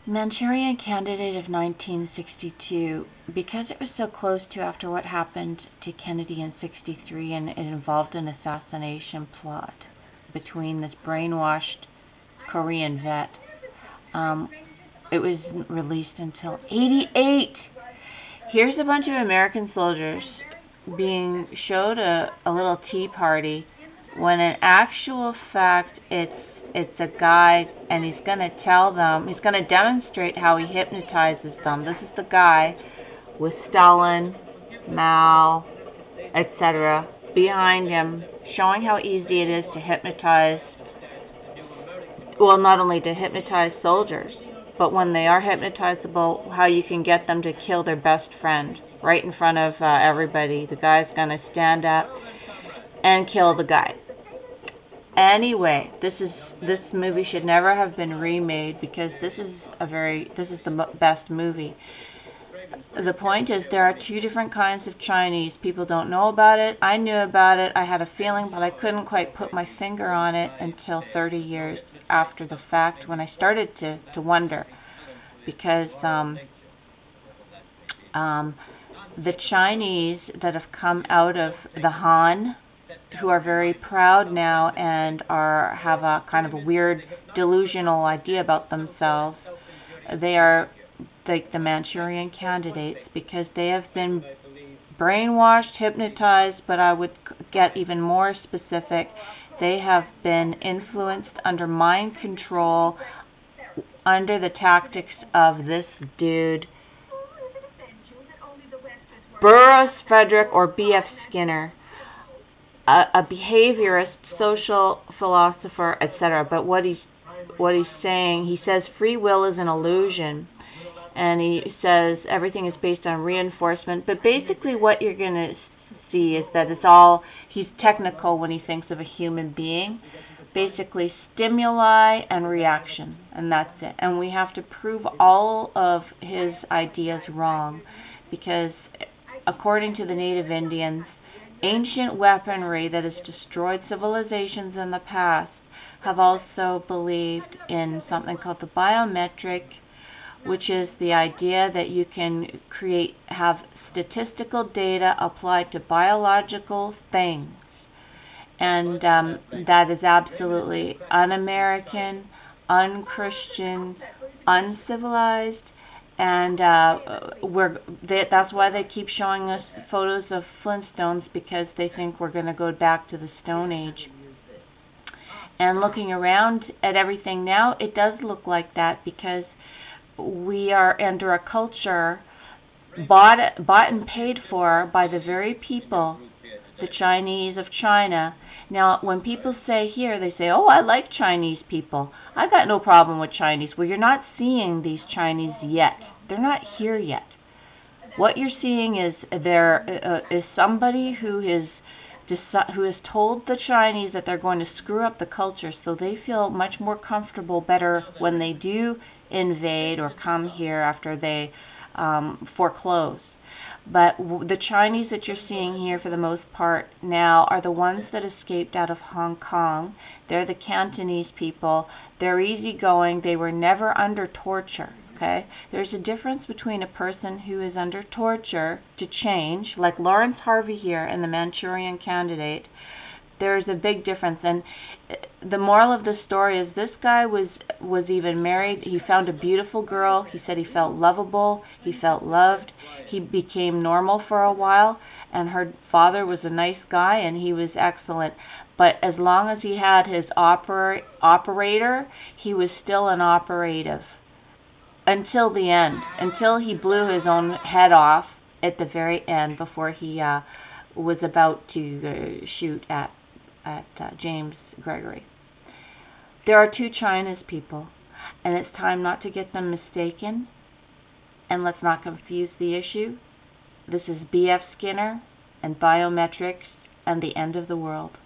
Manchurian Candidate of 1962, because it was so close to after what happened to Kennedy in 63, and it involved an assassination plot between this brainwashed Korean vet. It wasn't released until '88. Here's a bunch of American soldiers being showed a little tea party when in actual fact it's a guy, and he's going to tell them, he's going to demonstrate how he hypnotizes them. This is the guy with Stalin, Mao, etc. behind him, showing how easy it is to hypnotize, well, not only to hypnotize soldiers, but when they are hypnotizable, how you can get them to kill their best friend right in front of everybody. The guy's going to stand up and kill the guy. Anyway, this movie should never have been remade, because this is the best movie. The point is, there are two different kinds of Chinese. People don't know about it. I knew about it. I had a feeling, but I couldn't quite put my finger on it until 30 years after the fact, when I started to wonder, because the Chinese that have come out of the Han, who are very proud now and have a kind of a weird delusional idea about themselves, they are like the Manchurian Candidates, because they have been brainwashed, hypnotized, but I would get even more specific. They have been influenced under mind control, under the tactics of this dude, Burroughs Frederick, or B.F. Skinner, a behaviorist, social philosopher, etc. But what he's saying, he says free will is an illusion, and he says everything is based on reinforcement. But basically what you're going to see is that he's technical when he thinks of a human being. Basically stimuli and reaction, and that's it. And we have to prove all of his ideas wrong, because according to the Native Indians, ancient weaponry that has destroyed civilizations in the past have also believed in something called the biometric, which is the idea that you can have statistical data applied to biological things. And that is absolutely un-American, un-Christian, uncivilized, and that's why they keep showing us photos of Flintstones, because they think we're going to go back to the Stone Age. And looking around at everything now, it does look like that, because we are under a culture bought and paid for by the very people, the Chinese of China. Now, when people say here, they say, oh, I like Chinese people. I got no problem with Chinese. Well, you're not seeing these Chinese yet. They're not here yet. What you're seeing is there is somebody who has told the Chinese that they're going to screw up the culture, so they feel much more comfortable, better when they do invade or come here after they foreclose. But the Chinese that you're seeing here, for the most part now, are the ones that escaped out of Hong Kong. They're the Cantonese people. They're easygoing. They were never under torture. Okay? There's a difference between a person who is under torture to change, like Lawrence Harvey here in the Manchurian Candidate. There's a big difference, and the moral of the story is this guy was even married. He found a beautiful girl. He said he felt lovable. He felt loved. He became normal for a while, and her father was a nice guy, and he was excellent. But as long as he had his operator, he was still an operative until the end, until he blew his own head off at the very end, before he was about to shoot at James Gregory. There are two Chinas, people, and it's time not to get them mistaken, and let's not confuse the issue. This is B.F. Skinner and Biometrics and the end of the world.